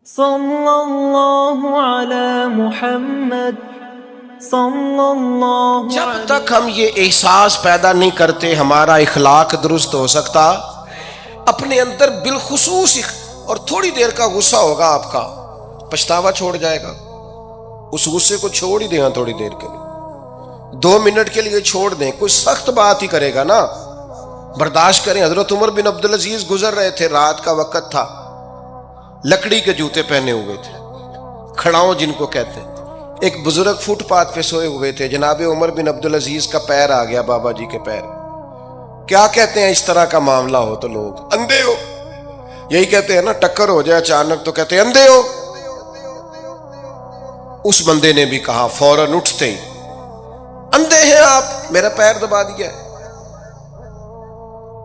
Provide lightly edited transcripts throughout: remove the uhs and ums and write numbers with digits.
صلی اللہ علی محمد صلی اللہ جب تک ہم یہ احساس پیدا نہیں کرتے ہمارا اخلاق درست ہو سکتا. اپنے اندر بالخصوص اور تھوڑی دیر کا غصہ ہوگا آپ کا، پچھتاوا چھوڑ جائے گا. اس غصے کو چھوڑ ہی دیں تھوڑی دیر کے لیے، 2 منٹ کے لیے چھوڑ دیں. کوئی سخت بات ہی کرے گا نا، برداشت کریں. حضرت عمر بن عبدالعزیز گزر رہے تھے، رات کا وقت تھا، لکڑی کے جوتے پہنے ہوئے تھے، کھڑاؤں جن کو کہتے ہیں. ایک بزرگ فٹ پاتھ پہ سوئے ہوئے تھے. جناب عمر بن عبدالعزیز کا پیر آ گیا، بابا جی کے پیر. کیا کہتے ہیں اس طرح کا معاملہ ہو تو لوگ؟ اندھے ہو. یہی کہتے ہیں نا، ٹکر ہو جائے اچانک تو کہتے ہیں اندھے ہو. اس بندے نے بھی کہا فوراً اٹھتے ہی، اندھے ہیں آپ، میرا پیر دبا دیا ہے.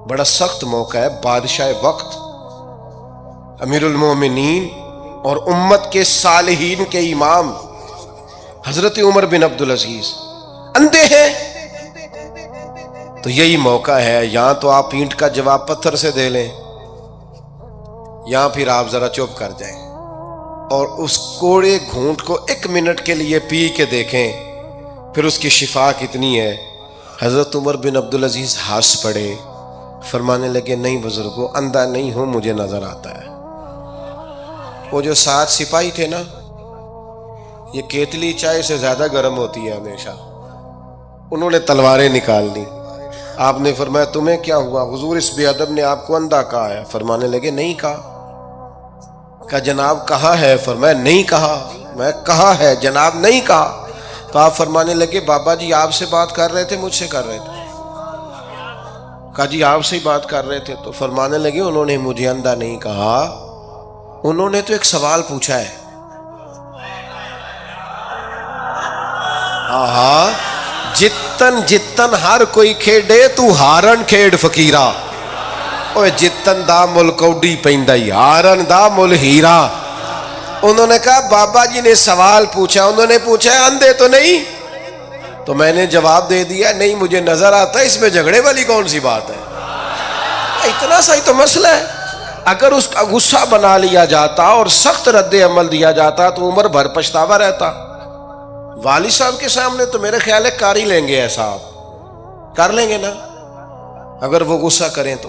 بڑا سخت موقع ہے. بادشاہ وقت، امیر المومنین اور امت کے صالحین کے امام حضرت عمر بن عبدالعزیز اندھے ہیں. تو یہی موقع ہے، یہاں تو آپ اینٹ کا جواب پتھر سے دے لیں، یہاں پھر آپ ذرا چپ کر جائیں اور اس کوڑے گھونٹ کو 1 منٹ کے لیے پی کے دیکھیں، پھر اس کی شفا کتنی ہے. حضرت عمر بن عبدالعزیز ہنس پڑے، فرمانے لگے نہیں بزرگوں، اندھا نہیں ہوں، مجھے نظر آتا ہے. وہ جو 7 سپاہی تھے نا، یہ کیتلی چائے سے زیادہ گرم ہوتی ہے ہمیشہ. انہوں نے تلواریں نکال لی. آپ نے فرمایا تمہیں کیا ہوا؟ حضور اس بے ادب نے آپ کو اندھا کہا ہے. فرمانے لگے نہیں کہا. کہا جناب کہا ہے. فرمایا نہیں کہا. میں کہا ہے جناب نہیں کہا. تو آپ فرمانے لگے بابا جی آپ سے بات کر رہے تھے مجھ سے کر رہے تھے؟ کہا جی آپ سے ہی بات کر رہے تھے. تو فرمانے لگے انہوں نے مجھے اندھا نہیں کہا، انہوں نے تو ایک سوال پوچھا ہے. آہا، جتن جتن ہر کوئی کھیڈے تو ہارن کھیڈ فقیرا. اوے جتن دا مل کوڈی پیندائی، ہارن دا مل ہیرا. انہوں نے کہا بابا جی نے سوال پوچھا، انہوں نے پوچھا ہے اندھے تو نہیں؟ تو میں نے جواب دے دیا نہیں مجھے نظر آتا ہے. اس میں جھگڑے والی کون سی بات ہے؟ اتنا سا ہی تو مسئلہ ہے. اگر اس کا غصہ بنا لیا جاتا اور سخت رد عمل دیا جاتا تو عمر بھر پچھتاوا رہتا. والد صاحب کے سامنے تو میرے خیال ہے کر ہی لیں گے، ایسا آپ کر لیں گے نا. اگر وہ غصہ کریں تو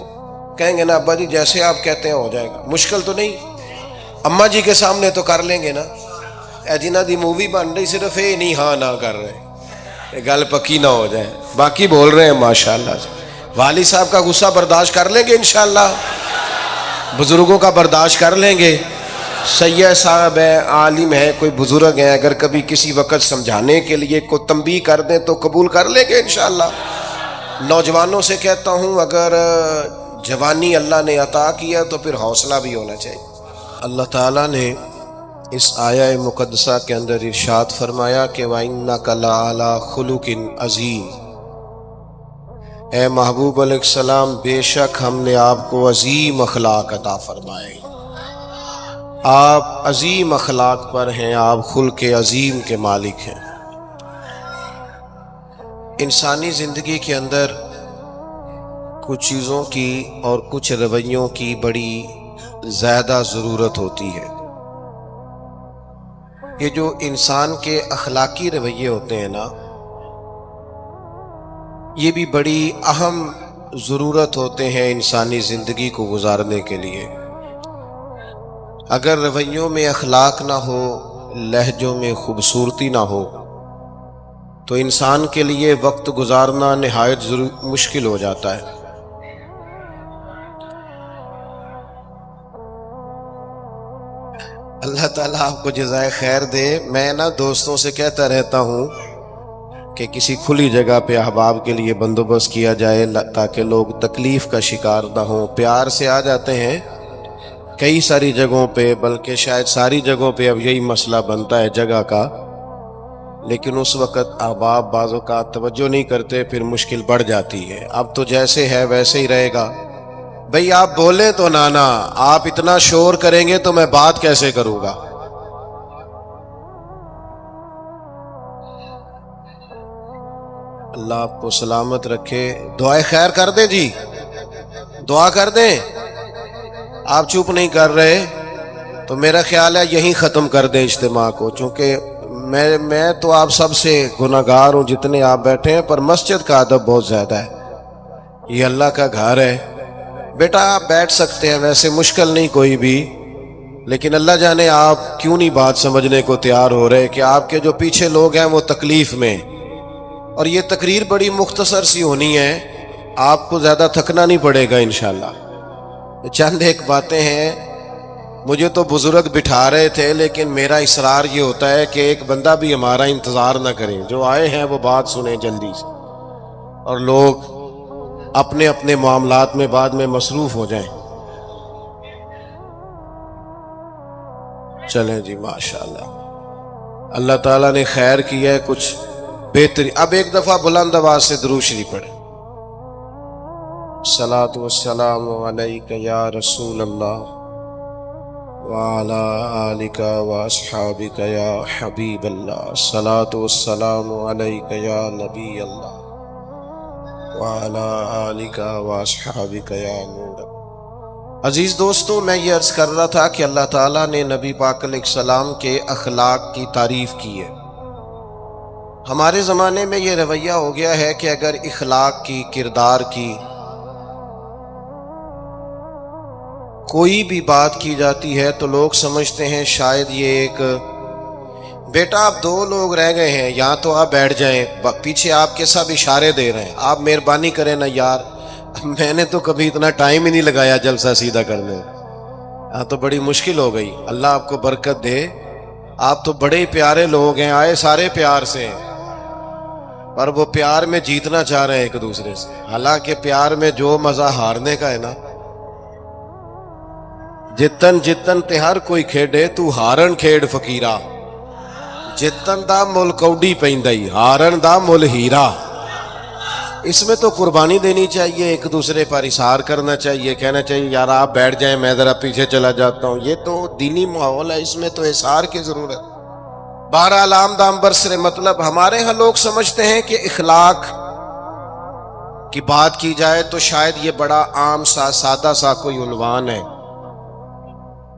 کہیں گے نا ابا جی جیسے آپ کہتے ہیں ہو جائے گا، مشکل تو نہیں. اماں جی کے سامنے تو کر لیں گے نا. اے جنہ دی مووی بن رہی صرف یہ نہیں ہاں نہ کر رہے، گل پکی نہ ہو جائے، باقی بول رہے ہیں ماشاءاللہ سے. والد صاحب کا غصہ برداشت کر لیں گے انشاءاللہ، بزرگوں کا برداشت کر لیں گے. سید صاحب ہے، عالم ہے، کوئی بزرگ ہیں، اگر کبھی کسی وقت سمجھانے کے لیے کوئی تنبیہ کر دیں تو قبول کر لیں گے انشاءاللہ. نوجوانوں سے کہتا ہوں اگر جوانی اللہ نے عطا کیا تو پھر حوصلہ بھی ہونا چاہیے. اللہ تعالیٰ نے اس آیہ مقدسہ کے اندر ارشاد فرمایا کہ وَإِنَّكَ لَعَلَىٰ خُلُقٍ عَظِيمٍ. اے محبوب علیہ السلام بے شک ہم نے آپ کو عظیم اخلاق عطا فرمائے. آپ عظیم اخلاق پر ہیں، آپ خلق عظیم کے مالک ہیں. انسانی زندگی کے اندر کچھ چیزوں کی اور کچھ رویوں کی بڑی زیادہ ضرورت ہوتی ہے. یہ جو انسان کے اخلاقی رویے ہوتے ہیں نا، یہ بھی بڑی اہم ضرورت ہوتے ہیں انسانی زندگی کو گزارنے کے لیے. اگر رویوں میں اخلاق نہ ہو، لہجوں میں خوبصورتی نہ ہو تو انسان کے لیے وقت گزارنا نہایت مشکل ہو جاتا ہے. اللہ تعالیٰ آپ کو جزائے خیر دے. میں نا دوستوں سے کہتا رہتا ہوں کہ کسی کھلی جگہ پہ احباب کے لیے بندوبست کیا جائے تاکہ لوگ تکلیف کا شکار نہ ہوں. پیار سے آ جاتے ہیں کئی ساری جگہوں پہ، بلکہ شاید ساری جگہوں پہ اب یہی مسئلہ بنتا ہے جگہ کا، لیکن اس وقت احباب بعض اوقات توجہ نہیں کرتے، پھر مشکل بڑھ جاتی ہے. اب تو جیسے ہے ویسے ہی رہے گا. بھئی آپ بولیں تو نانا، آپ اتنا شور کریں گے تو میں بات کیسے کروں گا؟ اللہ آپ کو سلامت رکھے. دعائے خیر کر دیں جی، دعا کر دیں. آپ چپ نہیں کر رہے تو میرا خیال ہے یہیں ختم کر دیں اجتماع کو، چونکہ میں تو آپ سب سے گناہگار ہوں جتنے آپ بیٹھے ہیں، پر مسجد کا ادب بہت زیادہ ہے، یہ اللہ کا گھر ہے۔ بیٹا آپ بیٹھ سکتے ہیں، ویسے مشکل نہیں کوئی بھی، لیکن اللہ جانے آپ کیوں نہیں بات سمجھنے کو تیار ہو رہے کہ آپ کے جو پیچھے لوگ ہیں وہ تکلیف میں، اور یہ تقریر بڑی مختصر سی ہونی ہے، آپ کو زیادہ تھکنا نہیں پڑے گا انشاءاللہ۔ چند ایک باتیں ہیں، مجھے تو بزرگ بٹھا رہے تھے، لیکن میرا اصرار یہ ہوتا ہے کہ ایک بندہ بھی ہمارا انتظار نہ کریں، جو آئے ہیں وہ بات سنیں جلدی سے، اور لوگ اپنے اپنے معاملات میں بعد میں مصروف ہو جائیں۔ چلیں جی، ماشاءاللہ اللہ تعالیٰ نے خیر کیا ہے، کچھ بہتری۔ اب ایک دفعہ بلند آواز سے درود شریف پڑھیں۔ الصلاۃ والسلام علیک یا رسول اللہ وعلی آلک واصحابک یا حبیب اللہ، الصلاۃ والسلام علیک یا نبی اللہ وعلی آلک واصحابک یا نور۔ عزیز دوستو، میں یہ عرض کر رہا تھا کہ اللہ تعالیٰ نے نبی پاک علیہ السلام کے اخلاق کی تعریف کی ہے۔ ہمارے زمانے میں یہ رویہ ہو گیا ہے کہ اگر اخلاق کی، کردار کی کوئی بھی بات کی جاتی ہے تو لوگ سمجھتے ہیں شاید یہ ایک بیٹا آپ دو لوگ رہ گئے ہیں، یہاں تو آپ بیٹھ جائیں، پیچھے آپ کے سب اشارے دے رہے ہیں، آپ مہربانی کریں نا یار، میں نے تو کبھی اتنا ٹائم ہی نہیں لگایا جلسہ سیدھا کرنے، ہاں تو بڑی مشکل ہو گئی۔ اللہ آپ کو برکت دے، آپ تو بڑے پیارے لوگ ہیں، آئے سارے پیار سے ہیں، پر وہ پیار میں جیتنا چاہ رہے ہیں ایک دوسرے سے، حالانکہ پیار میں جو مزہ ہارنے کا ہے نا، جتن جتن تے ہر کوئی کھیڈے تو ہارن کھیڈ فقیرا، جتن دا مل کوڈی پیندائی ہارن دا مل ہیرا۔ اس میں تو قربانی دینی چاہیے، ایک دوسرے پر اثار کرنا چاہیے، کہنا چاہیے یار آپ بیٹھ جائیں میں ذرا پیچھے چلا جاتا ہوں، یہ تو دینی ماحول ہے، اس میں تو اثار کی ضرورت۔ بہرحال عام دام برسر مطلب، ہمارے ہاں لوگ سمجھتے ہیں کہ اخلاق کی بات کی جائے تو شاید یہ بڑا عام سا سادہ سا کوئی عنوان ہے،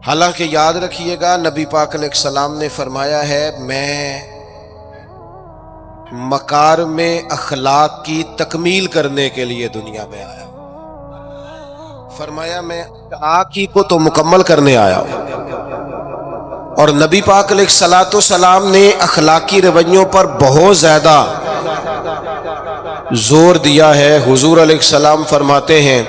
حالانکہ یاد رکھیے گا نبی پاک علیہ السلام نے فرمایا ہے میں مکارم اخلاق کی تکمیل کرنے کے لیے دنیا میں آیا ہوں، فرمایا میں اخلاق کو تو مکمل کرنے آیا ہوں، اور نبی پاک علیہ السلام نے اخلاقی رویوں پر بہت زیادہ زور دیا ہے۔ حضور علیہ السلام فرماتے ہیں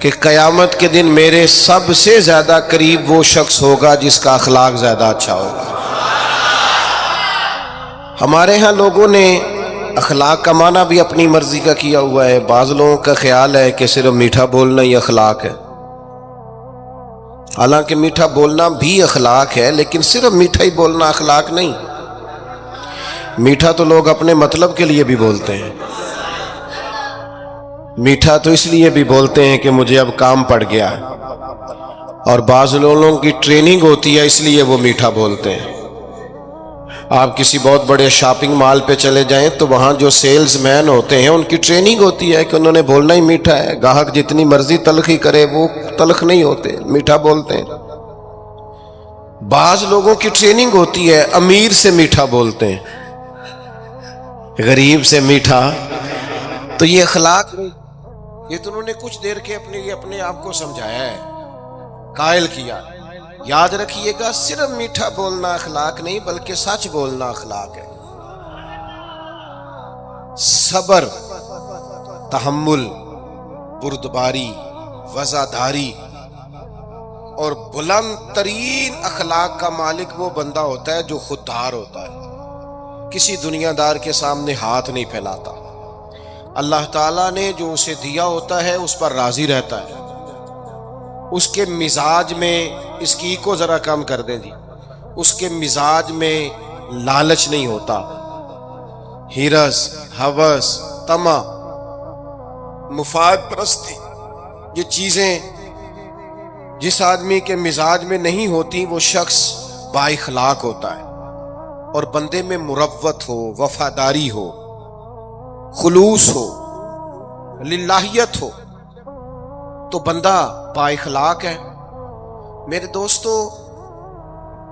کہ قیامت کے دن میرے سب سے زیادہ قریب وہ شخص ہوگا جس کا اخلاق زیادہ اچھا ہوگا۔ ہمارے ہاں لوگوں نے اخلاق کا معنی بھی اپنی مرضی کا کیا ہوا ہے، بعض لوگوں کا خیال ہے کہ صرف میٹھا بولنا ہی اخلاق ہے، حالانکہ میٹھا بولنا بھی اخلاق ہے، لیکن صرف میٹھا ہی بولنا اخلاق نہیں، میٹھا تو لوگ اپنے مطلب کے لیے بھی بولتے ہیں، میٹھا تو اس لیے بھی بولتے ہیں کہ مجھے اب کام پڑ گیا ہے، اور بعض لوگوں کی ٹریننگ ہوتی ہے اس لیے وہ میٹھا بولتے ہیں۔ آپ کسی بہت بڑے شاپنگ مال پہ چلے جائیں تو وہاں جو سیلز مین ہوتے ہیں ان کی ٹریننگ ہوتی ہے کہ انہوں نے بولنا ہی میٹھا ہے، گاہک جتنی مرضی تلخی کرے وہ تلخ نہیں ہوتے، میٹھا بولتے ہیں۔ بعض لوگوں کی ٹریننگ ہوتی ہے امیر سے میٹھا بولتے ہیں، غریب سے میٹھا، تو یہ اخلاق نہیں، یہ تو انہوں نے کچھ دیر کے اپنے آپ کو سمجھایا ہے، قائل کیا۔ یاد رکھیے گا صرف میٹھا بولنا اخلاق نہیں بلکہ سچ بولنا اخلاق ہے۔ صبر، تحمل، بردباری، وفاداری اور بلند ترین اخلاق کا مالک وہ بندہ ہوتا ہے جو خوددار ہوتا ہے، کسی دنیا دار کے سامنے ہاتھ نہیں پھیلاتا، اللہ تعالیٰ نے جو اسے دیا ہوتا ہے اس پر راضی رہتا ہے، اس کے مزاج میں اس کی کو ذرا کم کر دیں جی، اس کے مزاج میں لالچ نہیں ہوتا، ہرس، ہوس، طمع، مفاد پرستی، یہ چیزیں جس آدمی کے مزاج میں نہیں ہوتی وہ شخص با اخلاق ہوتا ہے، اور بندے میں مروت ہو، وفاداری ہو، خلوص ہو، للہیت ہو، تو بندہ با اخلاق ہیں. میرے دوستو،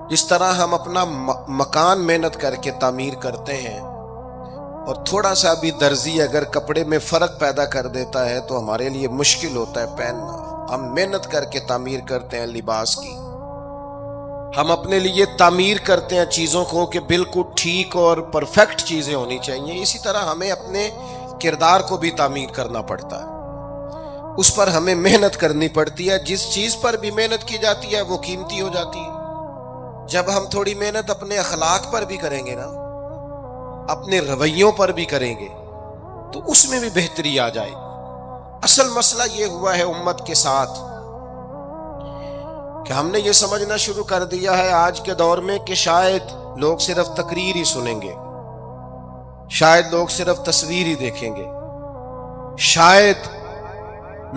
جس طرح ہم اپنا مکان محنت کر کے تعمیر کرتے ہیں اور تھوڑا سا بھی درزی اگر کپڑے میں فرق پیدا کر دیتا ہے تو ہمارے لیے مشکل ہوتا ہے پہننا. ہم محنت کر کے تعمیر کرتے ہیں لباس کی، ہم اپنے لیے تعمیر کرتے ہیں چیزوں کو کہ بالکل ٹھیک اور پرفیکٹ چیزیں ہونی چاہیے. اسی طرح ہمیں اپنے کردار کو بھی تعمیر کرنا پڑتا ہے، اس پر ہمیں محنت کرنی پڑتی ہے. جس چیز پر بھی محنت کی جاتی ہے وہ قیمتی ہو جاتی ہے. جب ہم تھوڑی محنت اپنے اخلاق پر بھی کریں گے نا، اپنے رویوں پر بھی کریں گے، تو اس میں بھی بہتری آ جائے. اصل مسئلہ یہ ہوا ہے امت کے ساتھ کہ ہم نے یہ سمجھنا شروع کر دیا ہے آج کے دور میں کہ شاید لوگ صرف تقریر ہی سنیں گے، شاید لوگ صرف تصویر ہی دیکھیں گے، شاید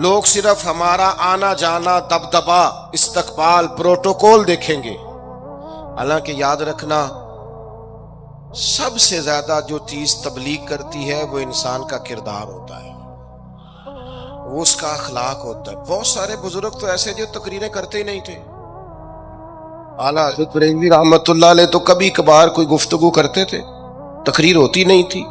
لوگ صرف ہمارا آنا جانا، دبدبا، استقبال، پروٹوکول دیکھیں گے. حالانکہ یاد رکھنا، سب سے زیادہ جو چیز تبلیغ کرتی ہے وہ انسان کا کردار ہوتا ہے، وہ اس کا اخلاق ہوتا ہے. بہت سارے بزرگ تو ایسے جو تقریریں کرتے ہی نہیں تھے. اعلیٰ حضرت بریلوی رحمت اللہ علیہ تو کبھی کبھار کوئی گفتگو کرتے تھے، تقریر ہوتی نہیں تھی،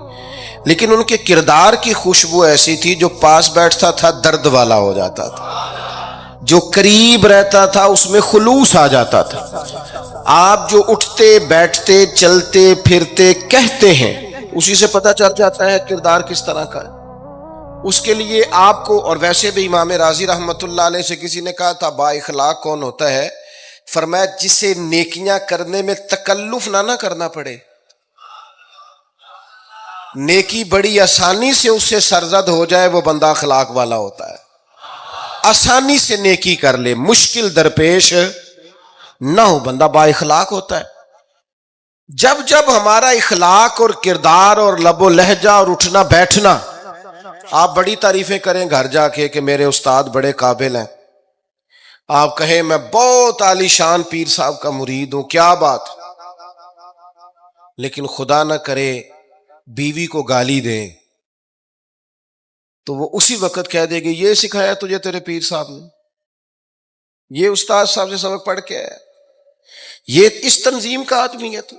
لیکن ان کے کردار کی خوشبو ایسی تھی جو پاس بیٹھتا تھا درد والا ہو جاتا تھا، جو قریب رہتا تھا اس میں خلوص آ جاتا تھا. آپ جو اٹھتے بیٹھتے چلتے پھرتے کہتے ہیں اسی سے پتہ چل جاتا ہے کردار کس طرح کا ہے. اس کے لیے آپ کو، اور ویسے بھی امام راضی رحمت اللہ علیہ سے کسی نے کہا تھا با اخلاق کون ہوتا ہے؟ فرمایا جسے نیکیاں کرنے میں تکلف نہ کرنا پڑے. نیکی بڑی آسانی سے اس سے سرزد ہو جائے، وہ بندہ اخلاق والا ہوتا ہے. آسانی سے نیکی کر لے، مشکل درپیش نہ ہو، بندہ با اخلاق ہوتا ہے. جب جب ہمارا اخلاق اور کردار اور لب و لہجہ اور اٹھنا بیٹھنا، آپ بڑی تعریفیں کریں گھر جا کے کہ میرے استاد بڑے قابل ہیں، آپ کہیں میں بہت عالی شان پیر صاحب کا مرید ہوں، کیا بات، لیکن خدا نہ کرے بیوی کو گالی دیں تو وہ اسی وقت کہہ دے گی یہ سکھایا تجھے تیرے پیر صاحب نے، یہ استاد صاحب سے سبق پڑھ کے آیا، یہ اس تنظیم کا آدمی ہے. تو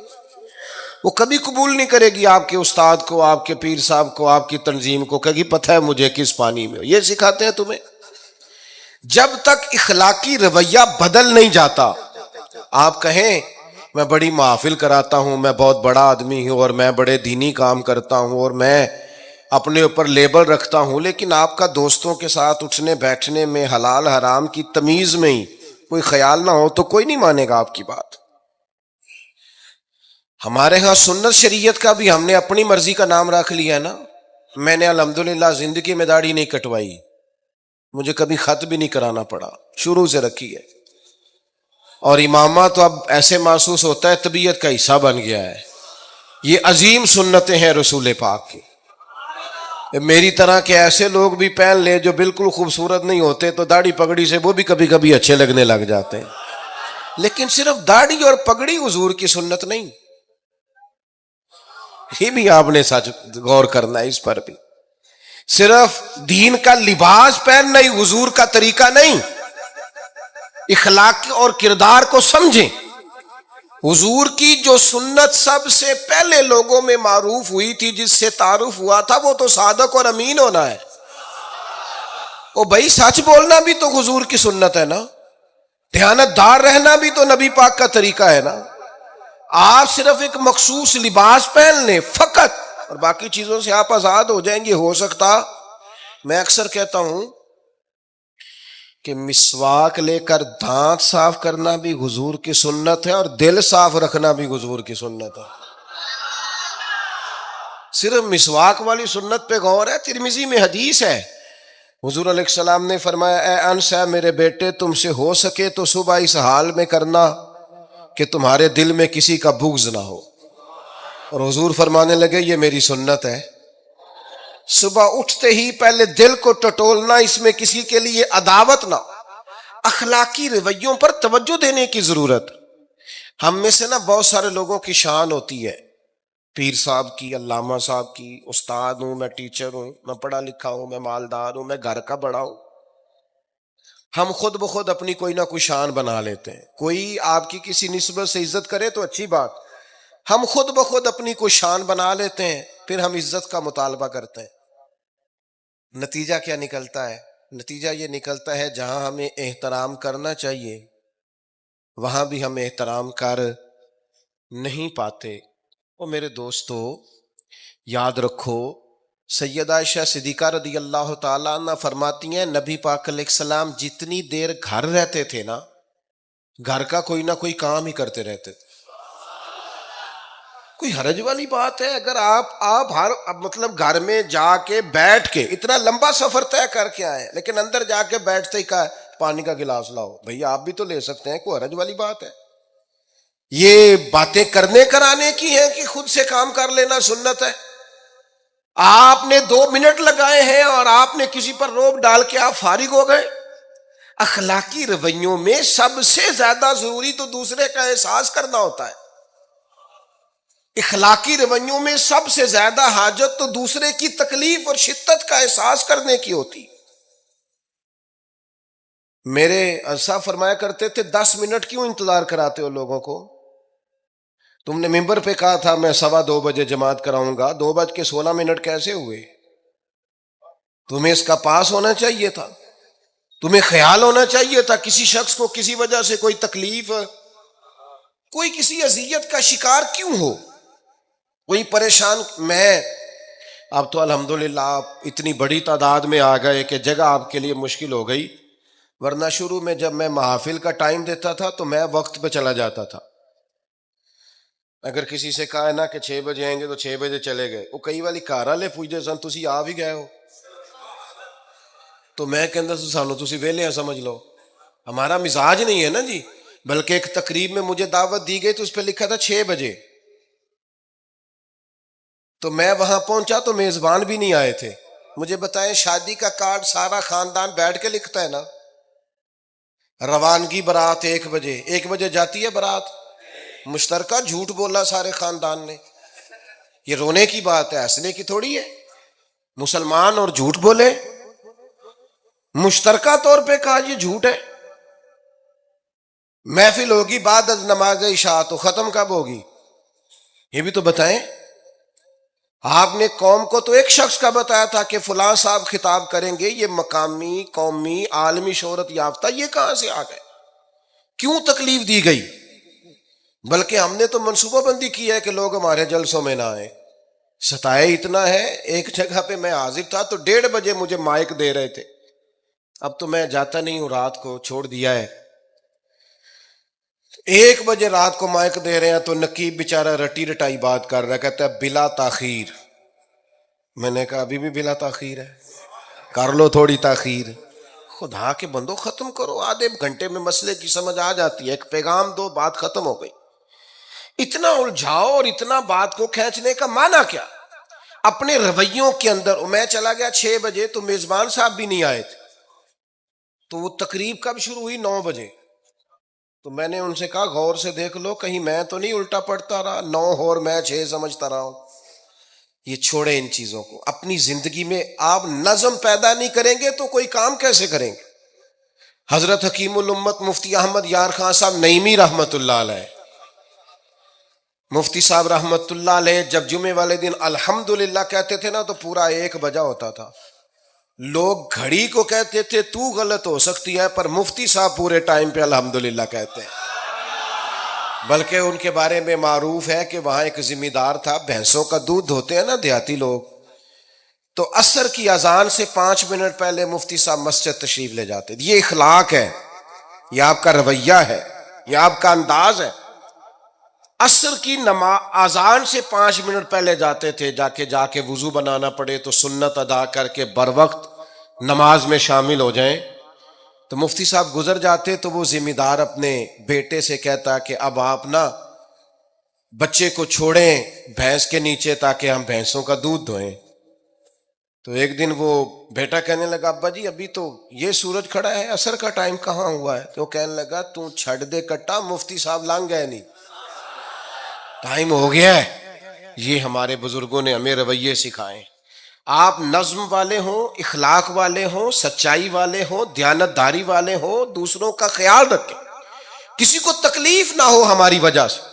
وہ کبھی قبول نہیں کرے گی آپ کے استاد کو، آپ کے پیر صاحب کو، آپ کی تنظیم کو، کہے گی پتہ ہے مجھے کس پانی میں یہ سکھاتے ہیں تمہیں. جب تک اخلاقی رویہ بدل نہیں جاتا، آپ کہیں میں بڑی محافل کراتا ہوں، میں بہت بڑا آدمی ہوں اور میں بڑے دینی کام کرتا ہوں اور میں اپنے اوپر لیبل رکھتا ہوں، لیکن آپ کا دوستوں کے ساتھ اٹھنے بیٹھنے میں حلال حرام کی تمیز میں ہی کوئی خیال نہ ہو تو کوئی نہیں مانے گا آپ کی بات. ہمارے ہاں سنت شریعت کا بھی ہم نے اپنی مرضی کا نام رکھ لیا نا. میں نے الحمدللہ زندگی میں داڑھی نہیں کٹوائی، مجھے کبھی خط بھی نہیں کرانا پڑا، شروع سے رکھی ہے. اور امامہ تو اب ایسے محسوس ہوتا ہے طبیعت کا حصہ بن گیا ہے. یہ عظیم سنتیں ہیں رسول پاک کی. میری طرح کے ایسے لوگ بھی پہن لے جو بالکل خوبصورت نہیں ہوتے تو داڑھی پگڑی سے وہ بھی کبھی کبھی اچھے لگنے لگ جاتے ہیں، لیکن صرف داڑھی اور پگڑی حضور کی سنت نہیں. یہ بھی آپ نے سچ غور کرنا ہے اس پر بھی. صرف دین کا لباس پہننا ہی حضور کا طریقہ نہیں. اخلاق اور کردار کو سمجھیں. حضور کی جو سنت سب سے پہلے لوگوں میں معروف ہوئی تھی، جس سے تعارف ہوا تھا، وہ تو صادق اور امین ہونا ہے. او بھائی سچ بولنا بھی تو حضور کی سنت ہے نا، دیانت دار رہنا بھی تو نبی پاک کا طریقہ ہے نا. آپ صرف ایک مخصوص لباس پہن لیں فقط اور باقی چیزوں سے آپ آزاد ہو جائیں گے. ہو سکتا، میں اکثر کہتا ہوں کہ مسواک لے کر دانت صاف کرنا بھی حضور کی سنت ہے اور دل صاف رکھنا بھی حضور کی سنت ہے. صرف مسواک والی سنت پہ غور ہے. ترمذی میں حدیث ہے، حضور علیہ السلام نے فرمایا اے انس ہے میرے بیٹے، تم سے ہو سکے تو صبح اس حال میں کرنا کہ تمہارے دل میں کسی کا بغض نہ ہو. اور حضور فرمانے لگے یہ میری سنت ہے. صبح اٹھتے ہی پہلے دل کو ٹٹولنا، اس میں کسی کے لیے عداوت نہ. اخلاقی رویوں پر توجہ دینے کی ضرورت. ہم میں سے نا بہت سارے لوگوں کی شان ہوتی ہے، پیر صاحب کی، علامہ صاحب کی، استاد ہوں، میں ٹیچر ہوں، میں پڑھا لکھا ہوں، میں مالدار ہوں، میں گھر کا بڑا ہوں. ہم خود بخود اپنی کوئی نہ کوئی شان بنا لیتے ہیں. کوئی آپ کی کسی نسبت سے عزت کرے تو اچھی بات، ہم خود بخود اپنی کوئی شان بنا لیتے ہیں، پھر ہم عزت کا مطالبہ کرتے ہیں. نتیجہ کیا نکلتا ہے؟ نتیجہ یہ نکلتا ہے جہاں ہمیں احترام کرنا چاہیے وہاں بھی ہم احترام کر نہیں پاتے. اور میرے دوستو یاد رکھو، سیدہ عائشہ صدیقہ رضی اللہ تعالیٰ عنہ فرماتی ہیں نبی پاک علیہ السلام جتنی دیر گھر رہتے تھے نا، گھر کا کوئی نہ کوئی کام ہی کرتے رہتے تھے. کوئی حرج والی بات ہے اگر آپ ہر مطلب گھر میں جا کے بیٹھ کے اتنا لمبا سفر طے کر کے آئے لیکن اندر جا کے بیٹھتے ہی کہا پانی کا گلاس لاؤ؟ بھئی آپ بھی تو لے سکتے ہیں، کوئی حرج والی بات ہے؟ یہ باتیں کرنے کرانے کی ہیں کہ خود سے کام کر لینا سنت ہے؟ آپ نے 2 منٹ لگائے ہیں اور آپ نے کسی پر روب ڈال کے آپ فارغ ہو گئے. اخلاقی رویوں میں سب سے زیادہ ضروری تو دوسرے کا احساس کرنا ہوتا ہے. اخلاقی رویوں میں سب سے زیادہ حاجت تو دوسرے کی تکلیف اور شدت کا احساس کرنے کی ہوتی. میرے اسا فرمایا کرتے تھے 10 منٹ کیوں انتظار کراتے ہو لوگوں کو؟ تم نے ممبر پہ کہا تھا میں 2:15 بجے جماعت کراؤں گا، 2:16 کیسے ہوئے؟ تمہیں اس کا پاس ہونا چاہیے تھا، تمہیں خیال ہونا چاہیے تھا کسی شخص کو کسی وجہ سے کوئی تکلیف، کوئی کسی اذیت کا شکار کیوں ہو، کوئی پریشان. میں اب تو الحمدللہ آپ اتنی بڑی تعداد میں آ گئے کہ جگہ آپ کے لیے مشکل ہو گئی، ورنہ شروع میں جب میں محافل کا ٹائم دیتا تھا تو میں وقت پہ چلا جاتا تھا. اگر کسی سے کہا ہے نا کہ 6 بجے آئیں گے تو 6 بجے چلے گئے، وہ کئی والی گھر والے پوچھتے سن تسی آ بھی گئے ہو، تو میں کہندا سانو تسی ویلے سمجھ لو. ہمارا مزاج نہیں ہے نا جی. بلکہ ایک تقریب میں مجھے دعوت دی گئی تو اس پہ لکھا تھا 6 بجے، تو میں وہاں پہنچا تو میزبان بھی نہیں آئے تھے. مجھے بتائیں شادی کا کارڈ سارا خاندان بیٹھ کے لکھتا ہے نا، روانگی برات 1 بجے، 1 بجے جاتی ہے برات، مشترکہ جھوٹ بولا سارے خاندان نے. یہ رونے کی بات ہے، ہنسنے کی تھوڑی ہے. مسلمان اور جھوٹ بولے، مشترکہ طور پہ کہا یہ جھوٹ ہے. محفل ہوگی بعد از نماز عشاء، تو ختم کب ہوگی یہ بھی تو بتائیں. آپ نے قوم کو تو ایک شخص کا بتایا تھا کہ فلاں صاحب خطاب کریں گے، یہ مقامی قومی عالمی شہرت یافتہ، یہ کہاں سے آ گئے؟ کیوں تکلیف دی گئی؟ بلکہ ہم نے تو منصوبہ بندی کی ہے کہ لوگ ہمارے جلسوں میں نہ آئیں. ستائے اتنا ہے، ایک جگہ پہ میں حاضر تھا تو 1:30 بجے مجھے مائک دے رہے تھے. اب تو میں جاتا نہیں ہوں، رات کو چھوڑ دیا ہے. 1 بجے رات کو مائک دے رہے ہیں تو نقیب بیچارہ رٹی رٹائی بات کر رہا ہے، کہتا ہے بلا تاخیر. میں نے کہا ابھی بھی بلا تاخیر ہے، کر لو تھوڑی تاخیر. خدا کے بندو ختم کرو، آدھے گھنٹے میں مسئلے کی سمجھ آ جاتی ہے، ایک پیغام دو، بات ختم ہو گئی. اتنا الجھاؤ اور اتنا بات کو کھینچنے کا معنی کیا؟ اپنے رویوں کے اندر. میں چلا گیا 6 بجے تو میزبان صاحب بھی نہیں آئے تھے، تو وہ تقریب کب شروع ہوئی؟ 9 بجے. تو میں نے ان سے کہا غور سے دیکھ لو کہیں میں تو نہیں الٹا پڑتا رہا، 9 اور میں 6 سمجھتا رہا ہوں. یہ چھوڑیں ان چیزوں کو. اپنی زندگی میں آپ نظم پیدا نہیں کریں گے تو کوئی کام کیسے کریں گے؟ حضرت حکیم الامت مفتی احمد یار خان صاحب نعیمی رحمت اللہ علیہ، مفتی صاحب رحمت اللہ علیہ جب جمعے والے دن الحمدللہ کہتے تھے نا تو پورا 1 بجا ہوتا تھا. لوگ گھڑی کو کہتے تھے تو غلط ہو سکتی ہے، پر مفتی صاحب پورے ٹائم پہ الحمدللہ کہتے ہیں. بلکہ ان کے بارے میں معروف ہے کہ وہاں ایک ذمہ دار تھا، بھینسوں کا دودھ دھوتے ہیں نا دیہاتی لوگ، تو عصر کی اذان سے 5 منٹ پہلے مفتی صاحب مسجد تشریف لے جاتے. یہ اخلاق ہے، یہ آپ کا رویہ ہے، یہ آپ کا انداز ہے. عصر کی اذان سے 5 منٹ پہلے جاتے تھے، جا کے وضو بنانا پڑے تو سنت ادا کر کے بر وقت نماز میں شامل ہو جائیں. تو مفتی صاحب گزر جاتے تو وہ ذمہ دار اپنے بیٹے سے کہتا کہ اب آپ نا بچے کو چھوڑیں بھینس کے نیچے تاکہ ہم بھینسوں کا دودھ دھوئیں. تو ایک دن وہ بیٹا کہنے لگا ابا جی ابھی تو یہ سورج کھڑا ہے، عصر کا ٹائم کہاں ہوا ہے؟ تو وہ کہنے لگا تو چھڑ دے کٹا، مفتی صاحب لنگ گئے نہیں، ٹائم ہو گیا ہے. یہ ہمارے بزرگوں نے ہمیں رویے سکھائے. آپ نظم والے ہوں، اخلاق والے ہوں، سچائی والے ہوں، دیانتداری والے ہوں، دوسروں کا خیال رکھیں، کسی کو تکلیف نہ ہو ہماری وجہ سے.